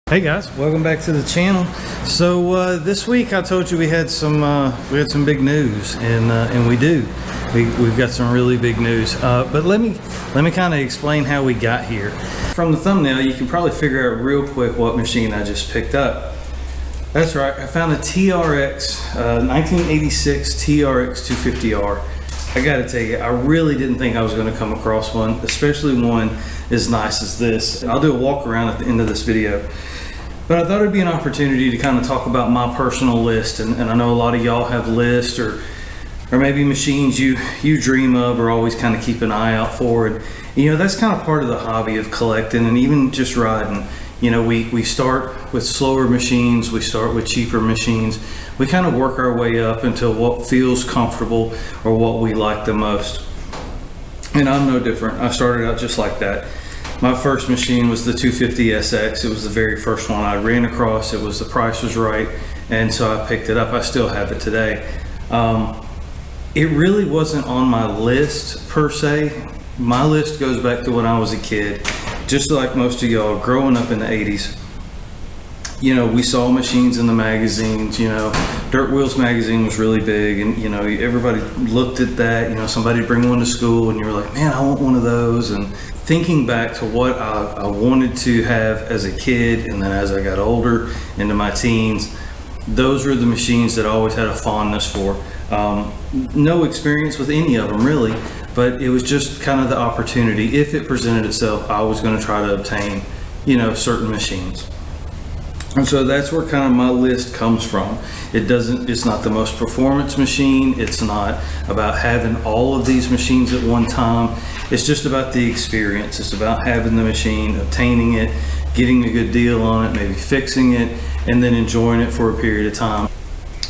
Hey guys, welcome back to the channel. So this week I told you we had some big news, and we do. We've got some really big news. But let me kind of explain how we got here. From the thumbnail, you can probably figure out real quick what machine I just picked up. That's right, I found a TRX 1986 TRX 250R. I gotta tell you, I really didn't think I was going to come across one, especially one as nice as this. I'll do a walk around at the end of this video. But I thought it'd be an opportunity to kind of talk about my personal list, and I know a lot of y'all have lists or maybe machines you dream of or always kind of keep an eye out for. And you know, that's kind of part of the hobby of collecting and even just riding. You know, we start with slower machines, we start with cheaper machines, we kind of work our way up until what feels comfortable or what we like the most. And I'm no different. I started out just like that. My first machine was the 250SX. It was the very first one I ran across. It was, the price was right, and so I picked it up. I still have it today. It really wasn't on my list per se. My list goes back to when I was a kid, just like most of y'all, growing up in the 80s. You know, we saw machines in the magazines. You know, Dirt Wheels magazine was really big, and you know, everybody looked at that. You know, somebody'd bring one to school and you were like, man, I want one of those. And thinking back to what I wanted to have as a kid, and then as I got older into my teens, those were the machines that I always had a fondness for. No experience with any of them really, but it was just kind of the opportunity. If it presented itself, I was going to try to obtain, you know, certain machines. And so that's where kind of my list comes from. It's not the most performance machine. It's not about having all of these machines at one time. It's just about the experience. It's about having the machine, obtaining it, getting a good deal on it, maybe fixing it, and then enjoying it for a period of time.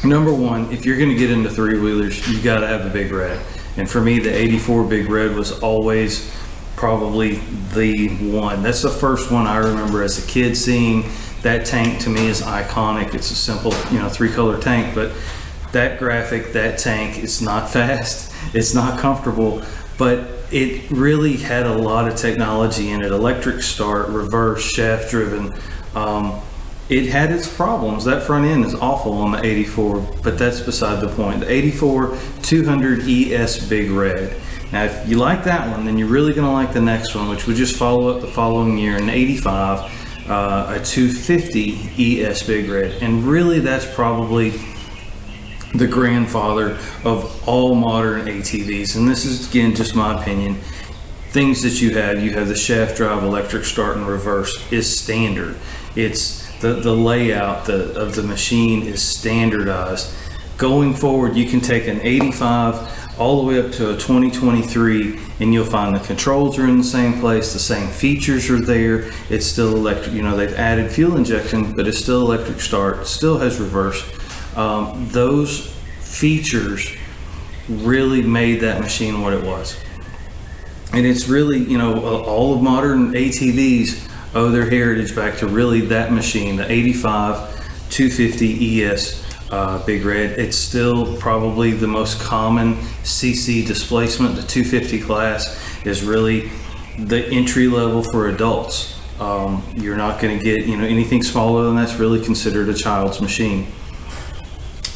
Number one, if you're going to get into three-wheelers, you got to have a Big Red. And for me, the 84 Big Red was always probably the one. That's the first one I remember as a kid seeing. That tank to me is iconic. It's a simple, you know, three-color tank, but that graphic, that tank, it's not fast, it's not comfortable, but it really had a lot of technology in it. Electric start, reverse, shaft driven. It had its problems. That front end is awful on the 84, but that's beside the point. The 84 200ES Big Red. Now, if you like that one, then you're really gonna like the next one, which would just follow up the following year in 85. A 250 ES Big Red, and really that's probably the grandfather of all modern ATVs. And this is, again, just my opinion. Things that you have the shaft drive, electric start, and reverse is standard. It's the layout of the machine is standardized. Going forward, you can take an 85 all the way up to a 2023, and you'll find the controls are in the same place, the same features are there. It's still electric. You know, they've added fuel injection, but it's still electric start, still has reverse. Those features really made that machine what it was. And it's really, you know, all of modern ATVs owe their heritage back to really that machine, the 85 250 ES Big Red. It's still probably the most common CC displacement. The 250 class is really the entry level for adults. You're not going to get, you know, anything smaller than that's really considered a child's machine.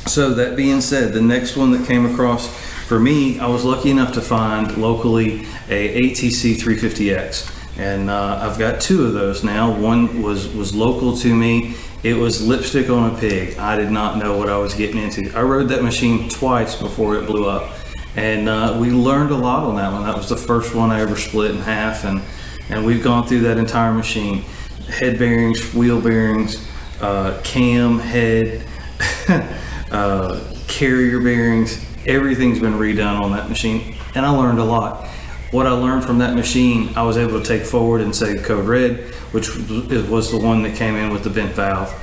So that being said, the next one that came across for me, I was lucky enough to find locally a ATC 350X, and I've got two of those now. One was local to me It was lipstick on a pig. I did not know what I was getting into. I rode that machine twice before it blew up, and we learned a lot on that one. That was the first one I ever split in half, and we've gone through that entire machine. Head bearings, wheel bearings, cam, head, carrier bearings, everything's been redone on that machine, and I learned a lot. What I learned from that machine, I was able to take forward and save code red, which was the one that came in with the bent valve.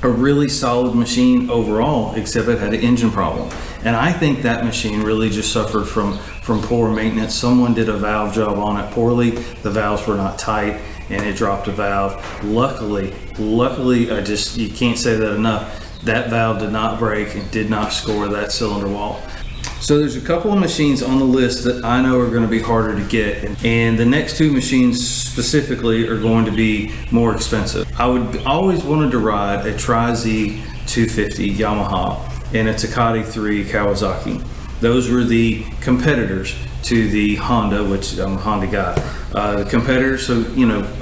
A really solid machine overall, except it had an engine problem. And I think that machine really just suffered from poor maintenance. Someone did a valve job on it poorly. The valves were not tight and it dropped a valve. Luckily, you can't say that enough. That valve did not break and did not score that cylinder wall. So there's a couple of machines on the list that I know are going to be harder to get, and the next two machines specifically are going to be more expensive. I would always wanted to ride a Tri-Z 250 Yamaha and a Takati 3 Kawasaki. Those were the competitors to the Honda, which I'm a Honda guy. The competitors, so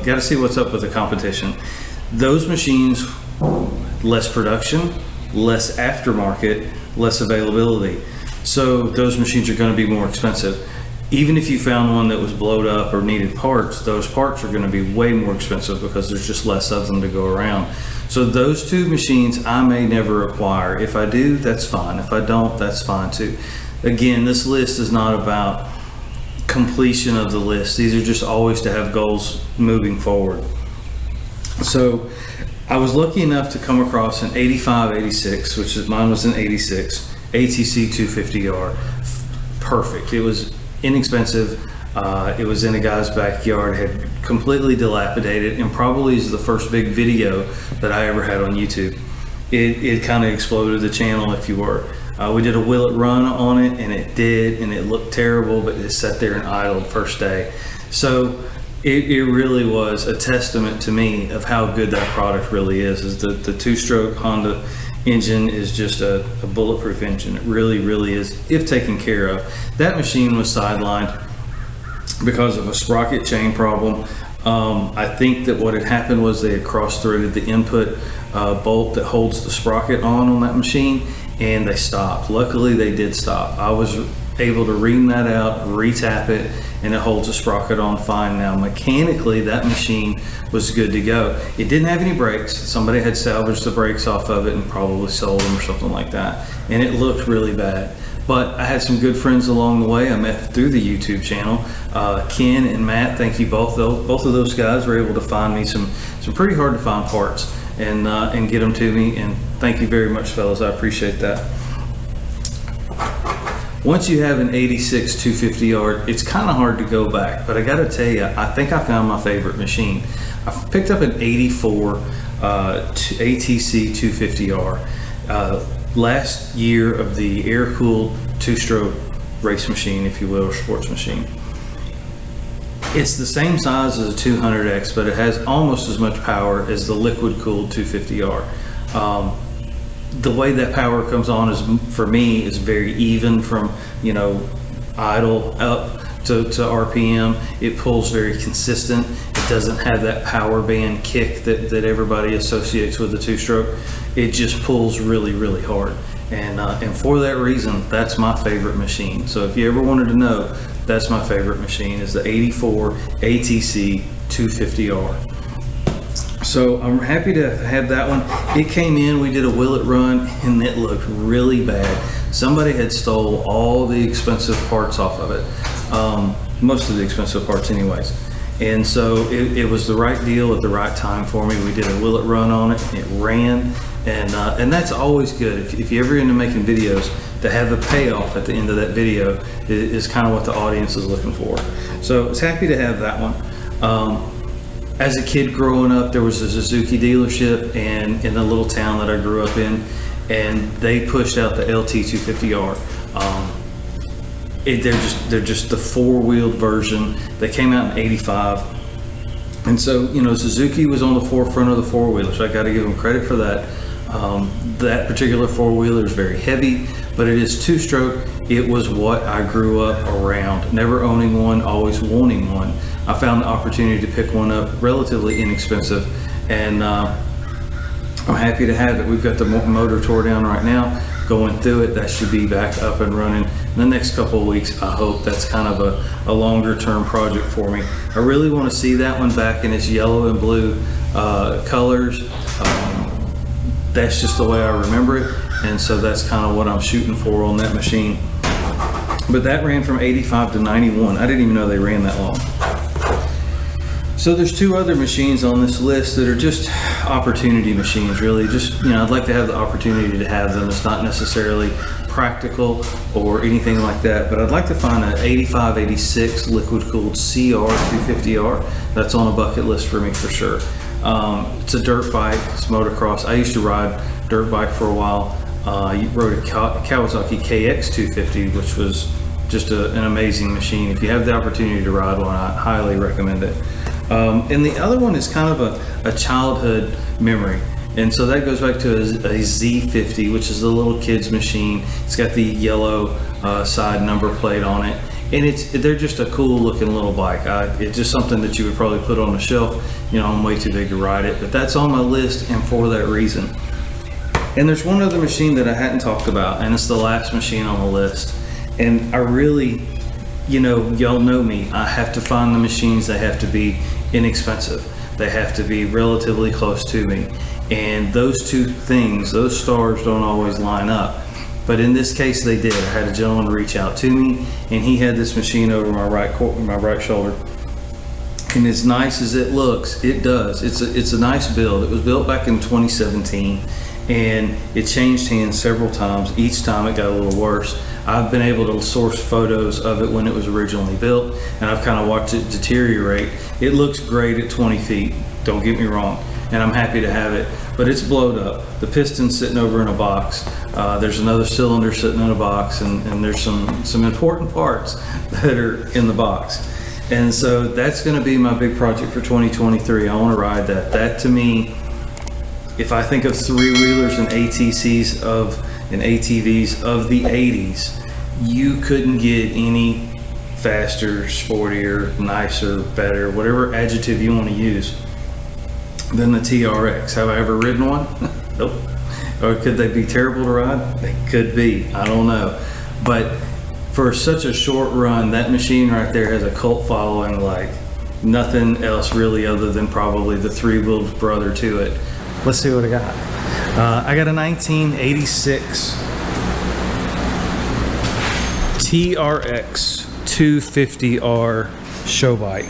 got to see what's up with the competition. Those machines, less production, less aftermarket, less availability. So those machines are going to be more expensive. Even if you found one that was blowed up or needed parts, those parts are going to be way more expensive because there's just less of them to go around. So those two machines I may never acquire. If I do, that's fine. If I don't, that's fine too. Again, this list is not about completion of the list. These are just always to have goals moving forward. So I was lucky enough to come across an 85, 86, which is mine was an 86. ATC 250R. Perfect. It was inexpensive. It was in a guy's backyard, had completely dilapidated, and probably is the first big video that I ever had on YouTube. It kind of exploded the channel, if you were. We did a will it run on it, and it did, and it looked terrible, but it sat there and idled first day. So it really was a testament to me of how good that product really is the two-stroke Honda engine is just a bulletproof engine. It really, really is, if taken care of. That machine was sidelined because of a sprocket chain problem. I think that what had happened was they had cross-threaded the input bolt that holds the sprocket on that machine, and they stopped. Luckily, they did stop. I was able to ream that out, re-tap it, and it holds a sprocket on fine now. Mechanically, that machine was good to go. It didn't have any brakes. Somebody had salvaged the brakes off of it and probably sold them or something like that, and it looked really bad. But I had some good friends along the way I met through the YouTube channel. Ken and Matt, thank you both. Both of those guys were able to find me some pretty hard to find parts and get them to me, and thank you very much, fellas. I appreciate that. Once you have an 86 250R, it's kind of hard to go back, but I got to tell you, I think I found my favorite machine. I picked up an 84 ATC 250R last year of the air-cooled two-stroke race machine, if you will, or sports machine. It's the same size as a 200X, but it has almost as much power as the liquid-cooled 250R. The way that power comes on is, for me, is very even from idle up to RPM. It pulls very consistent. It doesn't have that power band kick that everybody associates with the two-stroke. It just pulls really, really hard, and for that reason, that's my favorite machine. So if you ever wanted to know, that's my favorite machine, is the 84 ATC 250R. So I'm happy to have that one. It came in, we did a will it run, and it looked really bad. Somebody had stole all the expensive parts off of it, most of the expensive parts anyways. And so it was the right deal at the right time for me. We did a will it run on it, it ran, and that's always good. If you're ever into making videos, to have a payoff at the end of that video is kind of what the audience is looking for. So I was happy to have that one. As a kid growing up, there was a Suzuki dealership and in the little town that I grew up in, and they pushed out the LT 250R. They're just the four-wheeled version. They came out in '85, and so Suzuki was on the forefront of the four-wheeler, so I got to give them credit for that. That particular four-wheeler is very heavy, but it is two-stroke. It was what I grew up around, never owning one, always wanting one. I found the opportunity to pick one up relatively inexpensive, and I'm happy to have it. We've got the motor tore down right now, going through it. That should be back up and running in the next couple of weeks. I hope. That's kind of a longer term project for me. I really want to see that one back in its yellow and blue colors. That's just the way I remember it, and so that's kind of what I'm shooting for on that machine. But that ran from 85 to 91. I didn't even know they ran that long. So there's two other machines on this list that are just opportunity machines, really. Just, you know, I'd like to have the opportunity to have them. It's not necessarily practical or anything like that, but I'd like to find an 85, 86 liquid cooled CR 250R. That's on a bucket list for me for sure. It's a dirt bike, it's motocross. I used to ride dirt bike for a while. I rode a Kawasaki KX 250, which was just an amazing machine. If you have the opportunity to ride one, I highly recommend it. And the other one is kind of a childhood memory. And so that goes back to a Z50, which is a little kid's machine. It's got the yellow side number plate on it. And they're just a cool looking little bike. It's just something that you would probably put on the shelf. You know, I'm way too big to ride it, but that's on my list, and for that reason. And there's one other machine that I hadn't talked about, and it's the last machine on the list. And I really, you know, y'all know me. I have to find the machines that have to be inexpensive. They have to be relatively close to me. And those two things, those stars don't always line up. But in this case, they did. I had a gentleman reach out to me, and he had this machine over my right shoulder. And as nice as it looks, it does. It's a nice build. It was built back in 2017, and it changed hands several times. Each time it got a little worse. I've been able to source photos of it when it was originally built, and I've kind of watched it deteriorate. It looks great at 20 feet, don't get me wrong, and I'm happy to have it, but it's blowed up. The piston's sitting over in a box. There's another cylinder sitting in a box, and there's some important parts that are in the box. And so that's going to be my big project for 2023. I want to ride that. That to me, if I think of three-wheelers and ATVs of the 80s, you couldn't get any faster, sportier, nicer, better, whatever adjective you want to use, than the TRX. Have I ever ridden one? Nope. Or could they be terrible to ride? They could be. I don't know. But for such a short run, that machine right there has a cult following like nothing else really, other than probably the three-wheeled brother to it. Let's see what I got. I got a 1986 TRX 250R show bike.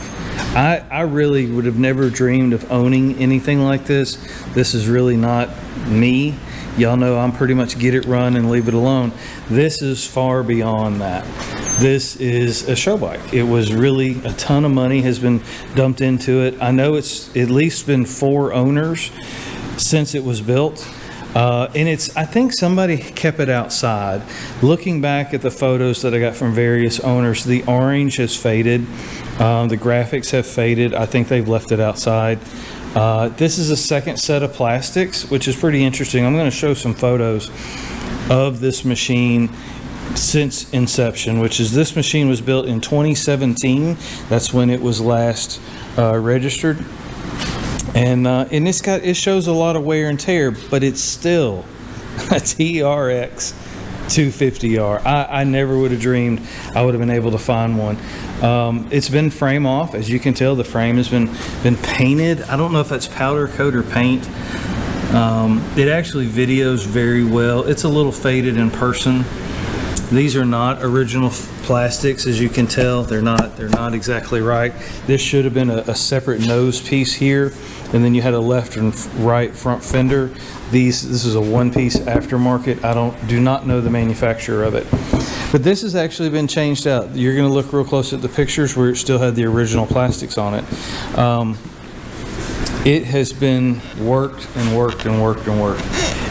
I really would have never dreamed of owning anything like this. This is really not me. Y'all know I'm pretty much get it, run, and leave it alone. This is far beyond that. This is a show bike. It was really a ton of money has been dumped into it. I know it's at least been 4 owners since it was built. And I think somebody kept it outside. Looking back at the photos that I got from various owners, the orange has faded. The graphics have faded. I think they've left it outside. This is a second set of plastics, which is pretty interesting. I'm going to show some photos of this machine since inception, which is this machine was built in 2017. That's when it was last registered. And it shows a lot of wear and tear, but it's still a TRX 250R. I never would have dreamed I would have been able to find one. It's been frame off, as you can tell. The frame has been painted. I don't know if that's powder coat or paint. It actually videos very well. It's a little faded in person. These are not original plastics, as you can tell. They're not exactly right. This should have been a separate nose piece here, and then you had a left and right front fender. This is a one-piece aftermarket. I do not know the manufacturer of it, but this has actually been changed out. You're going to look real close at the pictures where it still had the original plastics on it. It has been worked and worked and worked and worked.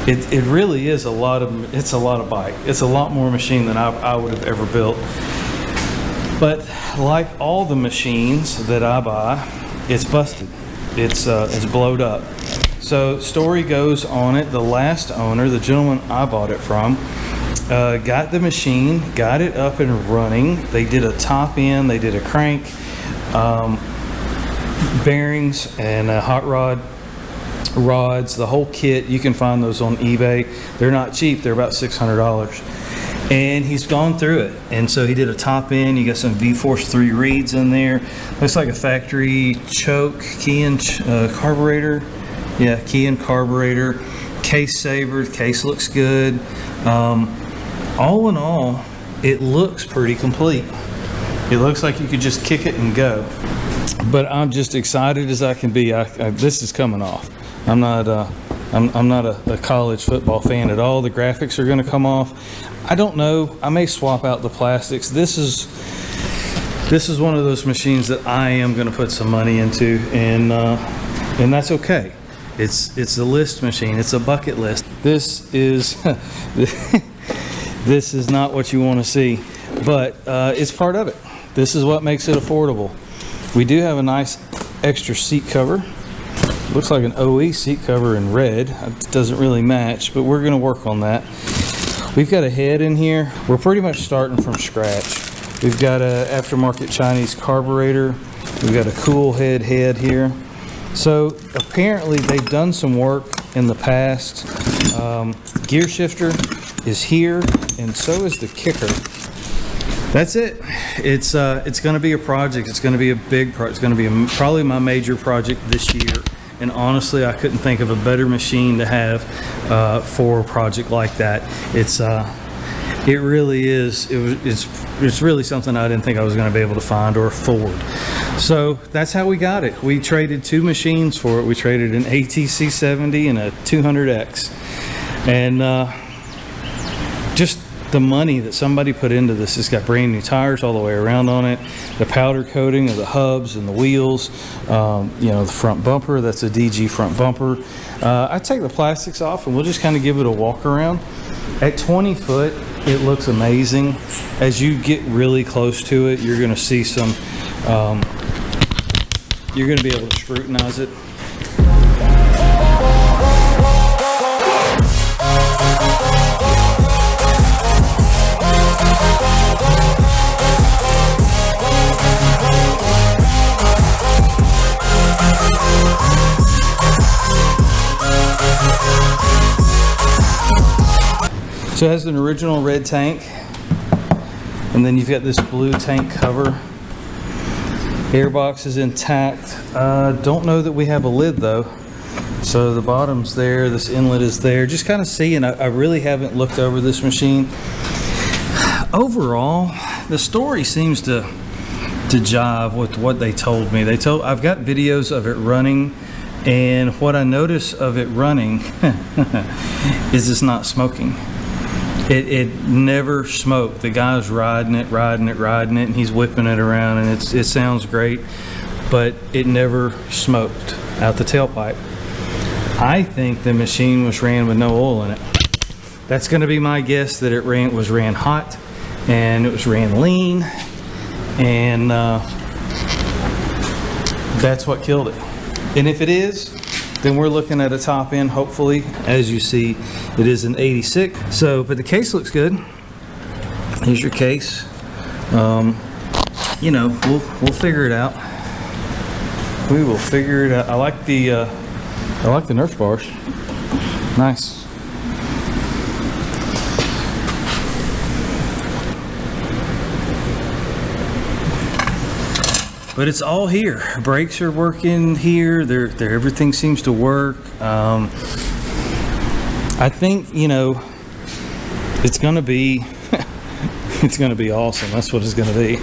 It really is a lot of bike. It's a lot more machine than I would have ever built. But like all the machines that I buy, it's busted. It's blowed up. So story goes on it. The last owner, the gentleman I bought it from, got the machine, got it up and running. They did a top end, they did a crank, bearings, and a hot rod rods, the whole kit. You can find those on eBay. They're not cheap. They're about $600. And he's gone through it. And so he did a top end. You got some V-Force 3 reeds in there. Looks like a factory choke, key and carburetor. Yeah, key and carburetor. Case saver. The case looks good. All in all, it looks pretty complete. It looks like you could just kick it and go. But I'm just excited as I can be. This is coming off. I'm not a college football fan at all. The graphics are going to come off. I don't know. I may swap out the plastics. This is one of those machines that I am going to put some money into, and that's okay. It's a list machine. It's a bucket list. This is this is not what you want to see, but it's part of it. This is what makes it affordable. We do have a nice extra seat cover. Looks like an OE seat cover in red. It doesn't really match, but we're going to work on that. We've got a head in here. We're pretty much starting from scratch. We've got a aftermarket Chinese carburetor. We've got a cool head here. So apparently they've done some work in the past. Gear shifter is here, and so is the kicker. That's it. It's going to be a project. It's going to be a big project. It's going to be probably my major project this year. And honestly, I couldn't think of a better machine to have for a project like that. It really is. It's really something I didn't think I was going to be able to find or afford. So that's how we got it. We traded two machines for it. We traded an ATC 70 and a 200X, and just the money that somebody put into this. It's got brand new tires all the way around on it, the powder coating of the hubs and the wheels, you know, the front bumper, that's a DG front bumper. I take the plastics off and we'll just kind of give it a walk around. At 20 foot, it looks amazing. As you get really close to it, you're going to see some, you're going to be able to scrutinize it. So it has an original red tank, and then you've got this blue tank cover. Airbox is intact. Don't know that we have a lid though. So the bottom's there, this inlet is there. Just kind of seeing, I really haven't looked over this machine. Overall, the story seems to jive with what they told me. I've got videos of it running, and what I notice of it running is it's not smoking. It never smoked. The guy's riding it, and he's whipping it around, and it sounds great, but it never smoked out the tailpipe. I think the machine was ran with no oil in it. That's going to be my guess, that it was ran hot, and it was ran lean, and that's what killed it. And if it is, then we're looking at a top end, hopefully. As you see, it is an 86. So, but the case looks good. Here's your case. You know, we'll figure it out. We will figure it out. I like the Nerf bars. Nice. But it's all here. Brakes are working here. Everything seems to work. I think, you know, it's gonna be it's gonna be awesome. That's what it's gonna be.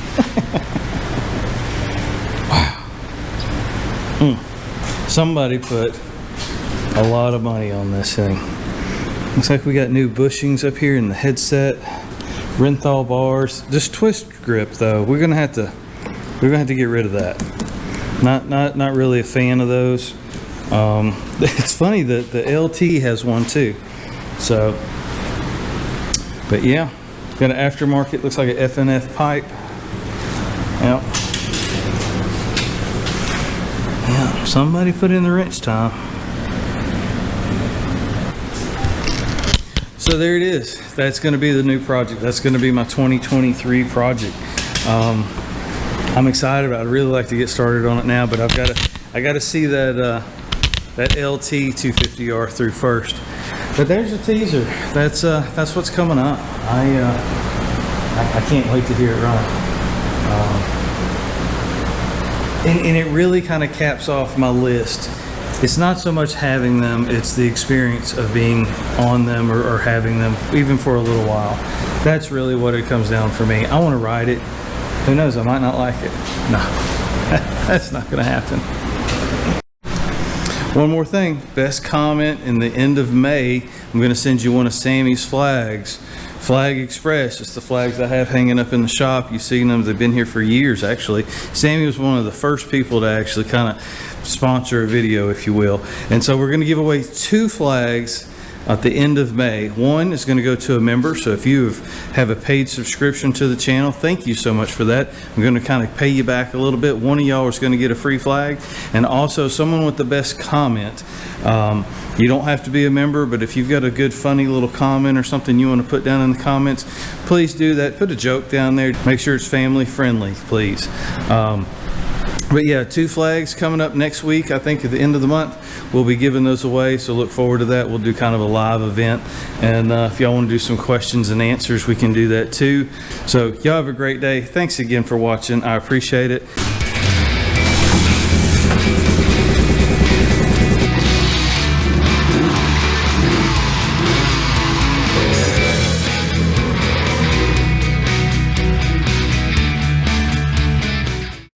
Wow. Somebody put a lot of money on this thing. Looks like we got new bushings up here in the headset. Renthal bars. This twist grip though, we're gonna have to get rid of that. Not really a fan of those. It's funny that the LT has one too. So, but yeah, got an aftermarket. Looks like an FNF pipe. Yep. Yeah. Somebody put in the wrench time. So there it is. That's going to be the new project. That's going to be my 2023 project. I'm excited about it. I'd really like to get started on it now, but I got to see that that LT 250R through first. But there's a teaser. That's what's coming up. I can't wait to hear it run. And it really kind of caps off my list. It's not so much having them, it's the experience of being on them or having them even for a little while. That's really what it comes down for me. I want to ride it. Who knows, I might not like it. No, that's not going to happen. One more thing, best comment in the end of May, I'm going to send you one of Sammy's flags. Flag Express, it's the flags I have hanging up in the shop. You've seen them, they've been here for years actually. Sammy was one of the first people to actually kind of sponsor a video, if you will. And so we're going to give away 2 flags at the end of May. One is going to go to a member, so if you have a paid subscription to the channel, thank you so much for that. I'm going to kind of pay you back a little bit. One of y'all is going to get a free flag, and also someone with the best comment. You don't have to be a member, but if you've got a good funny little comment or something you want to put down in the comments, please do that. Put a joke down there. Make sure it's family friendly, please. But yeah, 2 flags coming up next week. I think at the end of the month we'll be giving those away, so look forward to that. We'll do kind of a live event, and if y'all want to do some questions and answers, we can do that too. So y'all have a great day. Thanks again for watching. I appreciate it.